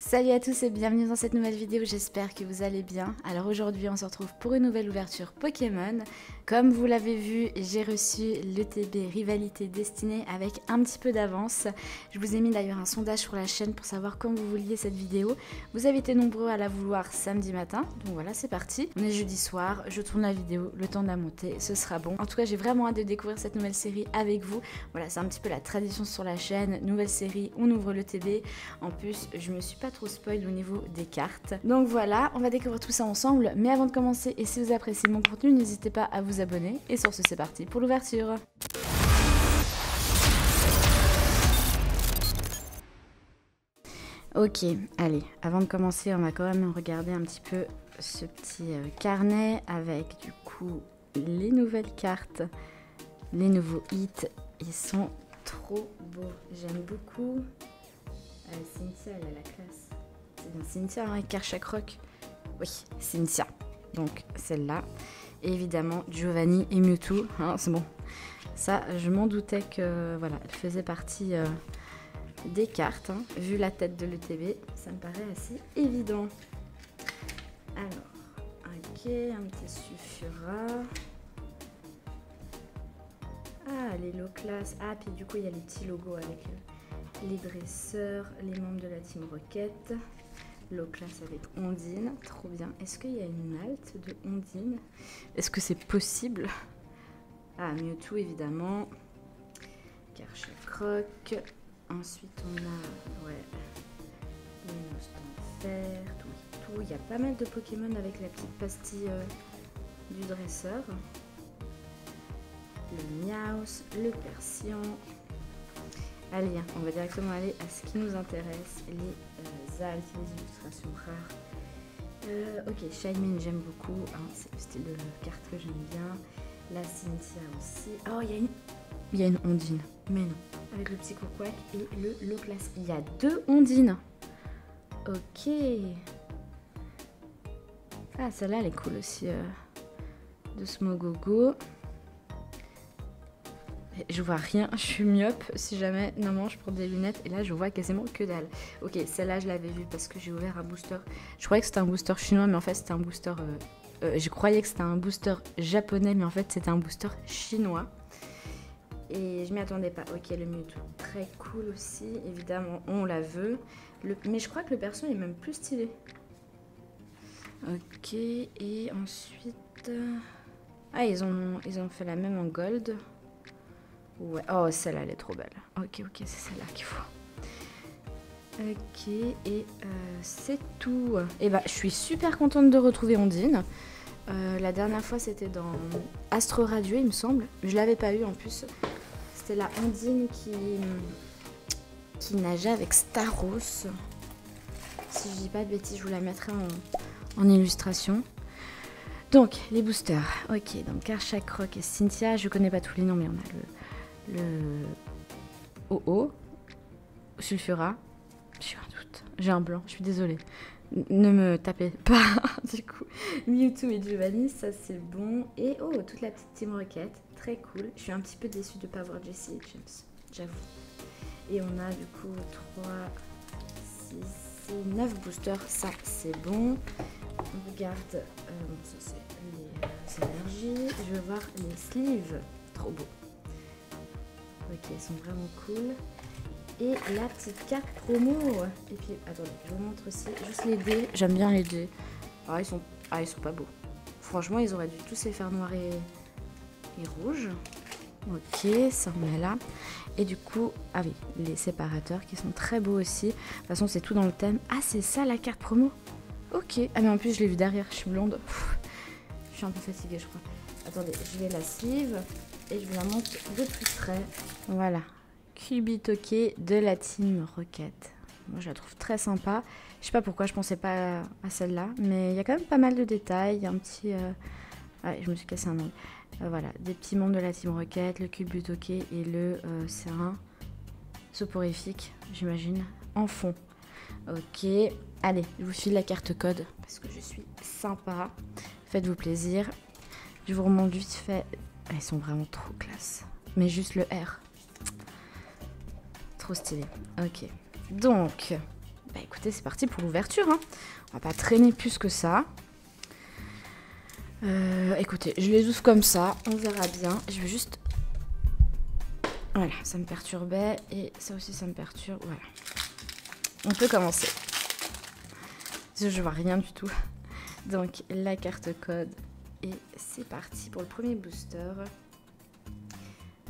Salut à tous et bienvenue dans cette nouvelle vidéo, j'espère que vous allez bien. Alors aujourd'hui on se retrouve pour une nouvelle ouverture Pokémon. Comme vous l'avez vu, j'ai reçu l'ETB Rivalité Destinée avec un petit peu d'avance. Je vous ai mis d'ailleurs un sondage sur la chaîne pour savoir quand vous vouliez cette vidéo. Vous avez été nombreux à la vouloir samedi matin, donc voilà c'est parti. On est jeudi soir, je tourne la vidéo, le temps de la monter, ce sera bon. En tout cas j'ai vraiment hâte de découvrir cette nouvelle série avec vous. Voilà, c'est un petit peu la tradition sur la chaîne, nouvelle série, on ouvre l'ETB. En plus je me suis pas trop spoil au niveau des cartes. Donc voilà, on va découvrir tout ça ensemble. Mais avant de commencer, et si vous appréciez mon contenu, n'hésitez pas à vous abonner. Et sur ce, c'est parti pour l'ouverture. Ok, allez, avant de commencer, on va quand même regarder un petit peu ce petit carnet avec du coup les nouvelles cartes, les nouveaux hits. Ils sont trop beaux, j'aime beaucoup. Cynthia, elle a la classe. C'est bien Cynthia, hein, avec Karchakroc. Oui, Cynthia. Donc celle-là. Et évidemment, Giovanni et Mewtwo. Hein, c'est bon. Ça, je m'en doutais que voilà, elle faisait partie des cartes. Hein. Vu la tête de l'ETB, ça me paraît assez évident. Alors, ok, un petit Sulfura. Ah, les low class. Ah, puis du coup, il y a les petits logos avec les dresseurs, les membres de la Team Rocket, low class avec Ondine, trop bien. Est-ce qu'il y a une halte de Ondine? Est-ce que c'est possible? Ah, Mewtwo évidemment, Karchakroc, ensuite on a, ouais, les Mustanfer, tout. Il y a pas mal de Pokémon avec la petite pastille du dresseur. Le Meowth, le Persian. Allez, on va directement aller à ce qui nous intéresse, les altes, les illustrations rares. Ok, Shaymin j'aime beaucoup, hein, c'est le style de carte que j'aime bien. La Cynthia aussi. Oh, il y a une Ondine, mais non. Avec le Psycho-Quack et le low class. Il y a 2 Ondines. Ok. Ah, celle-là, elle est cool aussi. De Smogogo. Je vois rien, je suis myope si jamais. Normalement je prends des lunettes et là je vois quasiment que dalle. Ok, celle-là je l'avais vue parce que j'ai ouvert un booster. Je croyais que c'était un booster chinois mais en fait c'était un booster... je croyais que c'était un booster japonais mais en fait c'était un booster chinois. Et je m'y attendais pas. Ok, le Mewtwo, très cool aussi. Évidemment on la veut. Mais je crois que le perso est même plus stylé. Ok, et ensuite... Ah, ils ont fait la même en gold. Ouais, oh celle-là elle est trop belle. Ok, c'est celle-là qu'il faut. Ok, et c'est tout. Et bah je suis super contente de retrouver Ondine. La dernière fois c'était dans Astro Radio il me semble. Je l'avais pas eu en plus. C'était la Ondine qui nageait avec Staros. Si je dis pas de bêtises, je vous la mettrai en illustration. Donc les boosters. Ok, donc Karchakroc et Cynthia. Je connais pas tous les noms mais on a le OO, Sulfura, j'ai un doute, j'ai un blanc, je suis désolée, ne me tapez pas, du coup, Mewtwo et Giovanni, ça c'est bon, et oh, toute la petite Team Rocket, très cool, je suis un petit peu déçue de ne pas avoir Jessie et James, j'avoue, et on a du coup 3, 6, 9 boosters, ça c'est bon, on regarde, ça c'est les énergies, je veux voir les sleeves, trop beau. Ok, ils sont vraiment cool. Et la petite carte promo. Et puis, attendez, je vous montre aussi juste les dés. J'aime bien les dés. Ah, ils sont pas beaux. Franchement, ils auraient dû tous les faire noirs et rouge. Ok, ça on met là. Et du coup, ah oui, les séparateurs qui sont très beaux aussi. De toute façon, c'est tout dans le thème. Ah, c'est ça la carte promo. Ok. Ah, mais en plus, je l'ai vu derrière. Je suis blonde. Je suis un peu fatiguée, je crois. Attendez, je vais la sleeve. Et je vous la montre de plus près. Voilà. Cubitoke de la Team Rocket. Moi, je la trouve très sympa. Je sais pas pourquoi je pensais pas à celle-là. Mais il y a quand même pas mal de détails. Il y a un petit... Ouais, je me suis cassé un ongles. Voilà. Des petits membres de la Team Rocket. Le Cubitoke et le... c'est un soporifique, j'imagine. En fond. Ok. Allez, je vous file la carte code. Parce que je suis sympa. Faites-vous plaisir. Je vous remonte vite fait... Elles sont vraiment trop classe. Mais juste le R. Trop stylé. Ok. Donc, bah écoutez, c'est parti pour l'ouverture. Hein. On va pas traîner plus que ça. Écoutez, je les ouvre comme ça, on verra bien. Je vais juste... Voilà, ça me perturbait et ça aussi ça me perturbe. Voilà. On peut commencer. Je vois rien du tout. Donc la carte code et c'est parti pour le premier booster.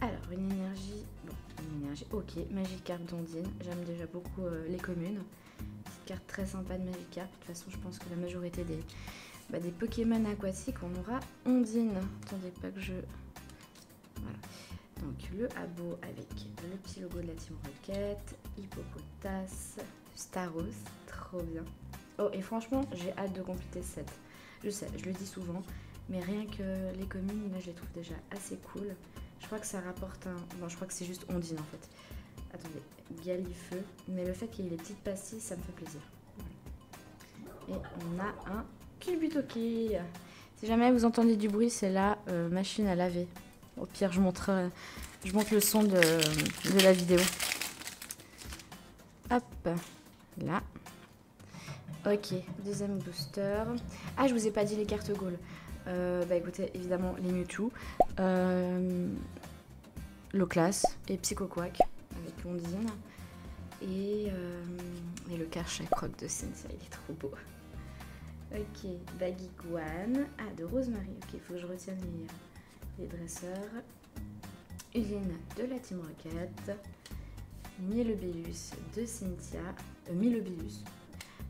Alors une énergie, ok, Magikarp d'Ondine. J'aime déjà beaucoup les communes. Petite carte très sympa de Magikarp. De toute façon je pense que la majorité des Pokémon aquatiques on aura Ondine. Attendez pas que je... Voilà. Donc le Abo avec le petit logo de la Team Rocket, Hippopotas, Staros, trop bien. Oh et franchement j'ai hâte de compléter ce set. Je sais, je le dis souvent, mais rien que les communes, là je les trouve déjà assez cool. Je crois que ça rapporte un... Bon je crois que c'est juste Ondine en fait. Attendez, Galifeu, mais le fait qu'il y ait les petites pastilles ça me fait plaisir. Et on a un Culbutoki. Si jamais vous entendez du bruit, c'est la machine à laver. Au pire, je montre le son de la vidéo. Hop, là. Ok, deuxième booster. Ah, je vous ai pas dit les cartes Gaul. Bah écoutez, évidemment, les Mewtwo. Loclas et Psychoquack avec Ondine. Et le Karchakroc de Cynthia, il est trop beau. Ok, Baguiguane. Ah, de Rosemary. Ok, il faut que je retienne les dresseurs. Usine de la Team Rocket. Mielobellus de Cynthia. Mielobellus.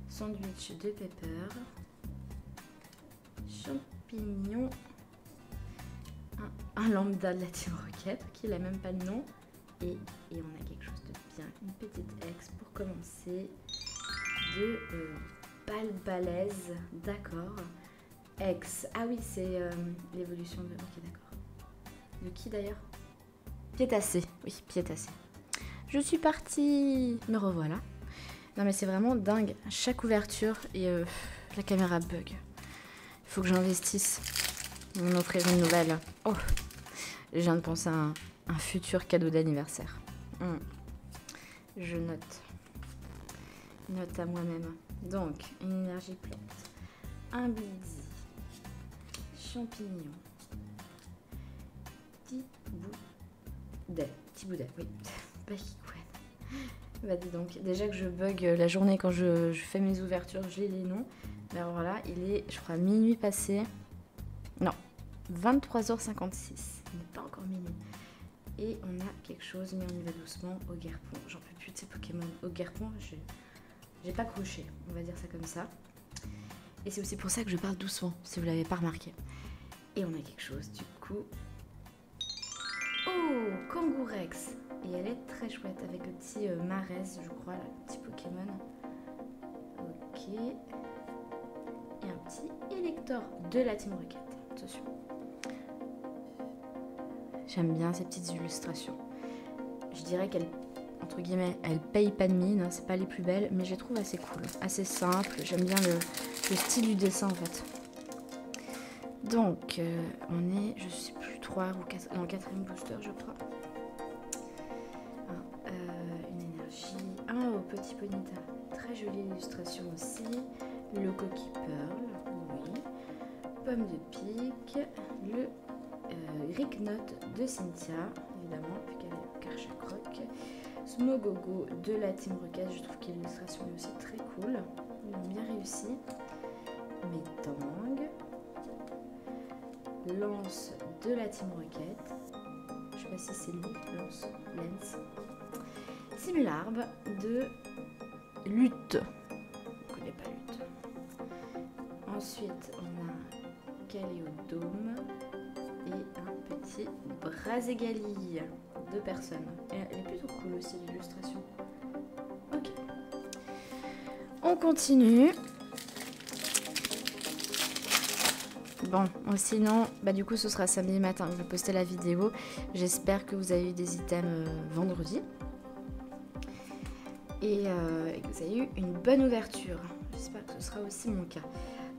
Sandwich de Pepper. Champignon. Un lambda de la Team Rocket qui n'a même pas de nom. Et on a quelque chose de bien. Une petite ex pour commencer. De Balbalaise. D'accord. Ex. Ah oui, c'est l'évolution de... Ok, d'accord. De qui d'ailleurs? Piétacé. Oui, Piétacé. Je suis partie. Me revoilà. Non mais c'est vraiment dingue. Chaque ouverture et la caméra bug. Il faut que j'investisse. On va offrir une nouvelle. Oh, je viens de penser à un futur cadeau d'anniversaire. Je note. Note à moi-même. Donc, une énergie plante. Un Blizzy. Champignon. Tiboudet, oui. Baguiguane. Bah dis donc, déjà que je bug la journée quand je fais mes ouvertures, j'ai les noms. Mais alors là, il est, je crois, minuit passé. Non, 23h56. Il n'est pas encore minuit. Et on a quelque chose, mais on y va doucement. Ogerpon. J'en peux plus de ces Pokémon. Ogerpon, j'ai pas croché. On va dire ça comme ça. Et c'est aussi pour ça que je parle doucement, si vous l'avez pas remarqué. Et on a quelque chose, du coup. Oh, Kangourex. Et elle est très chouette avec le petit Marès, je crois, le petit Pokémon. Ok. Et un petit Elector de la Team Rocket. Attention. J'aime bien ces petites illustrations. Je dirais qu'elle, entre guillemets, elle paye pas de mine. Hein, c'est pas les plus belles, mais je les trouve assez cool. Assez simple. J'aime bien le style du dessin en fait. Donc, on est, je sais plus, 3 ou 4, dans le 4e booster, je crois. Une énergie. Ah, au petit Ponyta. Très jolie illustration aussi. Le Coquille Pearl, oui. Pomme de pique. Le Ricknote de Cynthia, évidemment, vu qu'elle est Karchakroc. Smogogo de la Team Rocket. Je trouve que l'illustration est aussi très cool. Ils ont bien réussi. Métang. Lance de la Team Rocket. Je sais pas si c'est lui, Lance. Simularbe de Lutte. Je ne connais pas Lutte. Ensuite, on a Caléodome et un petit Braségali. 2 personnes. Et elle est plutôt cool aussi l'illustration. Ok. On continue. Bon, sinon, bah du coup ce sera samedi matin que je vais poster la vidéo. J'espère que vous avez eu des items vendredi. Et que vous avez eu une bonne ouverture. J'espère que ce sera aussi mon cas.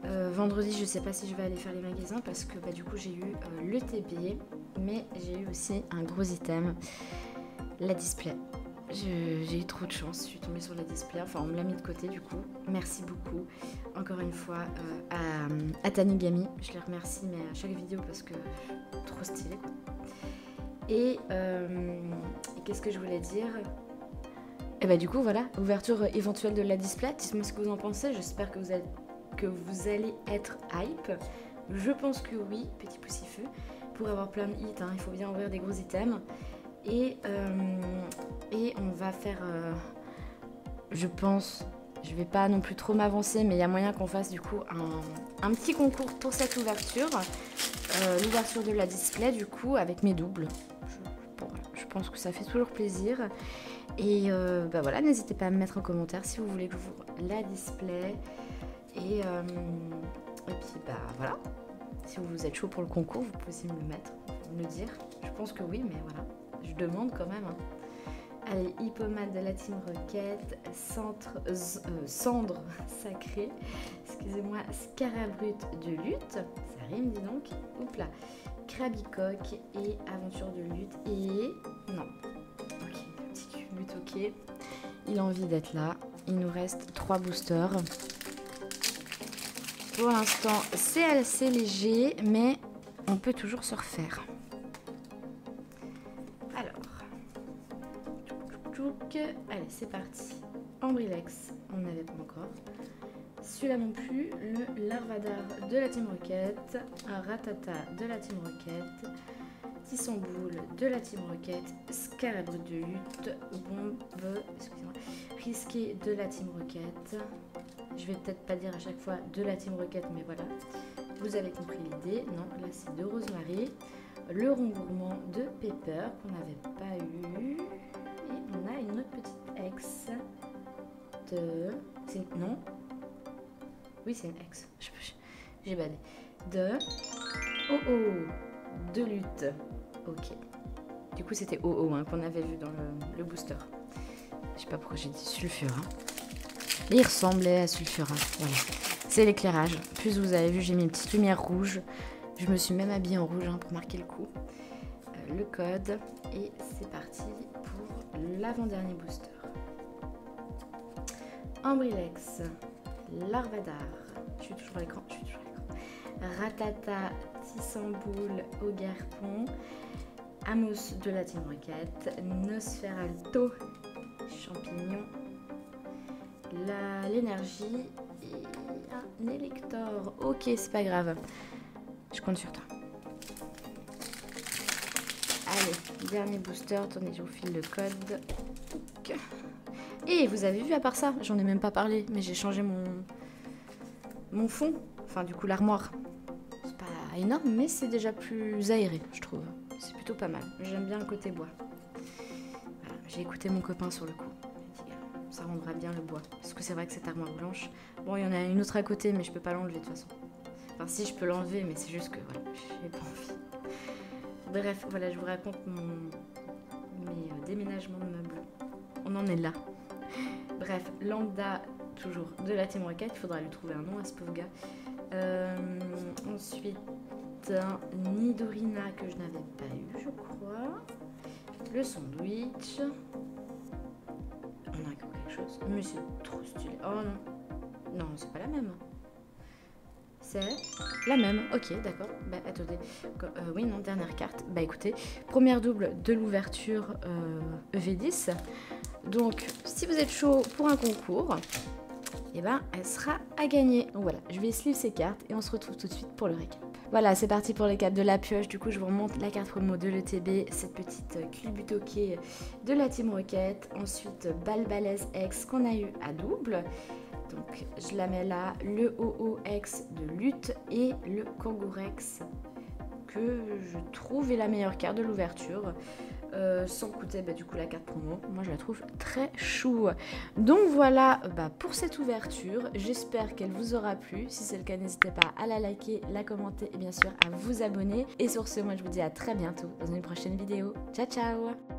Vendredi, je sais pas si je vais aller faire les magasins parce que bah, du coup j'ai eu le TP. Mais j'ai eu aussi un gros item, la display. j'ai eu trop de chance, je suis tombée sur la display, enfin on me l'a mis de côté du coup. Merci beaucoup encore une fois à Tanigami, je les remercie mais à chaque vidéo parce que trop stylé quoi. Et qu'est-ce que je voulais dire? Et bah du coup voilà, ouverture éventuelle de la display, dites-moi ce que vous en pensez, j'espère que vous allez être hype. Je pense que oui, petit poussifeu. Pour avoir plein de hits, hein, il faut bien ouvrir des gros items. Et on va faire, je pense, je vais pas non plus trop m'avancer, mais il y a moyen qu'on fasse du coup un petit concours pour cette ouverture. L'ouverture de la display du coup avec mes doubles. Je pense que ça fait toujours plaisir. Et bah voilà, n'hésitez pas à me mettre en commentaire si vous voulez que j'ouvre la display. Et puis bah voilà, si vous êtes chaud pour le concours, vous pouvez aussi me le mettre, me le dire. Je pense que oui, mais voilà, je demande quand même. Hein. Allez, Hippomate de la Team Rocket, Cendre Sacrée, excusez-moi, Scarabrut de lutte, ça rime dis donc, oups là, Krabicoque et Aventure de lutte et... non, ok, petit culbute, ok, il a envie d'être là, il nous reste 3 boosters. Pour l'instant, c'est assez léger, mais on peut toujours se refaire. Alors, allez, c'est parti. Ambrilex, on n'avait pas encore. Celui-là non plus, le Larvadar de la Team Rocket, un Ratata de la Team Rocket, Tissamboule de la Team Rocket, Scarabrut de lutte, Bombe, excusez-moi, Risqué de la Team Rocket. Je vais peut-être pas dire à chaque fois de la Team Rocket, mais voilà. Vous avez compris l'idée. Non, là c'est de Rosemary. Le rond gourmand de Pepper qu'on n'avait pas eu. Et on a une autre petite ex de... non? Oui, c'est une ex. J'ai badé. De... Oh, de lutte. Ok. Du coup, c'était OO hein, qu'on avait vu dans le booster. Je sais pas pourquoi j'ai dit sulfure. Hein. Il ressemblait à Sulfura, voilà. C'est l'éclairage. Plus vous avez vu, j'ai mis une petite lumière rouge. Je me suis même habillée en rouge hein, pour marquer le coup. Le code. Et c'est parti pour l'avant-dernier booster. Ambrilex, Larvadar. Je suis toujours à l'écran. Ratata, Tissamboule, Ogarpon, Amos de la Team Rocket, Nosferalto, Champignon, l'énergie et un élector. Ok, c'est pas grave. Je compte sur toi. Allez, dernier booster. Attendez, je vous file le code. Et vous avez vu, à part ça, j'en ai même pas parlé, mais j'ai changé mon fond. Enfin, du coup, l'armoire. C'est pas énorme, mais c'est déjà plus aéré, je trouve. C'est plutôt pas mal. J'aime bien le côté bois. Voilà, j'ai écouté mon copain sur le coup. Ça rendra bien le bois. Parce que c'est vrai que cette armoire blanche... Bon, il y en a une autre à côté, mais je peux pas l'enlever de toute façon. Enfin, si, je peux l'enlever, mais c'est juste que, voilà, j'ai pas envie. Bref, voilà, je vous raconte mes déménagements de meubles. On en est là. Bref, Lambda, toujours de la Team Rocket. Il faudra lui trouver un nom à ce pauvre gars. Ensuite, Nidorina, que je n'avais pas eu, je crois. Le sandwich... On a quelque chose. Mais c'est trop stylé. Oh non. Non, c'est pas la même. C'est la même. Ok, d'accord. Bah attendez. Oui, non, dernière carte. Bah écoutez, première double de l'ouverture EV10. Donc, si vous êtes chaud pour un concours, et ben, elle sera à gagner. Donc voilà, je vais sleeve ces cartes et on se retrouve tout de suite pour le récap. Voilà, c'est parti pour les cartes de la pioche. Du coup, je vous remonte la carte promo de l'ETB, cette petite culbutoquée de la Team Rocket. Ensuite, Balbalaise X qu'on a eu à double. Donc, je la mets là. Le OOX de lutte et le Kangourex que je trouve est la meilleure carte de l'ouverture. Sans coûter du coup la carte promo. Moi je la trouve très chou. Donc voilà pour cette ouverture. J'espère qu'elle vous aura plu. Si c'est le cas, n'hésitez pas à la liker, la commenter et bien sûr à vous abonner. Et sur ce, moi je vous dis à très bientôt dans une prochaine vidéo. Ciao ciao.